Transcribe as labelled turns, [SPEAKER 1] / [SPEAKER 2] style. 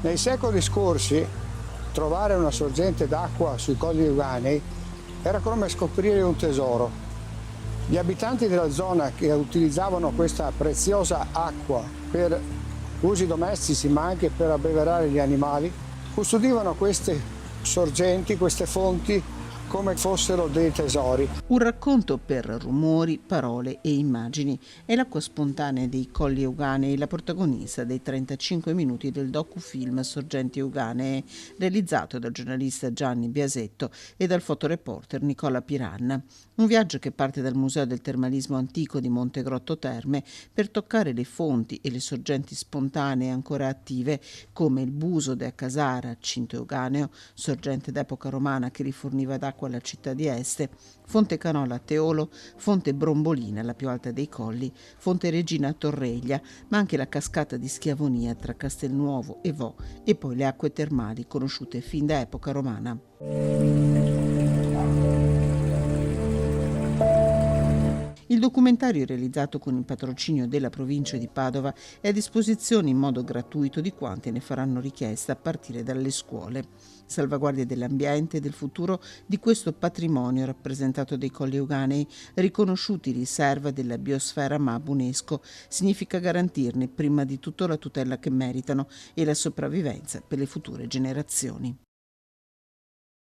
[SPEAKER 1] Nei secoli scorsi trovare una sorgente d'acqua sui Colli Euganei era come scoprire un tesoro. Gli abitanti della zona che utilizzavano questa preziosa acqua per usi domestici ma anche per abbeverare gli animali custodivano queste sorgenti, queste fonti come fossero dei tesori.
[SPEAKER 2] Un racconto per rumori, parole e immagini. È l'acqua spontanea dei Colli Euganei, la protagonista dei 35 minuti del docufilm Sorgenti Euganee, realizzato dal giornalista Gianni Biasetto e dal fotoreporter Nicola Piranna. Un viaggio che parte dal Museo del Termalismo Antico di Montegrotto Terme per toccare le fonti e le sorgenti spontanee ancora attive come il Buso de Casara, Cinto Euganeo, sorgente d'epoca romana che riforniva d'acqua alla città di Este, Fonte Canola a Teolo, Fonte Brombolina, la più alta dei colli, Fonte Regina a Torreglia, ma anche la cascata di Schiavonia tra Castelnuovo e Vo, e poi le acque termali conosciute fin da epoca romana. Il documentario, realizzato con il patrocinio della provincia di Padova, è a disposizione in modo gratuito di quanti ne faranno richiesta a partire dalle scuole. Salvaguardia dell'ambiente e del futuro di questo patrimonio rappresentato dai Colli Euganei, riconosciuti riserva della biosfera MAB UNESCO, significa garantirne prima di tutto la tutela che meritano e la sopravvivenza per le future generazioni.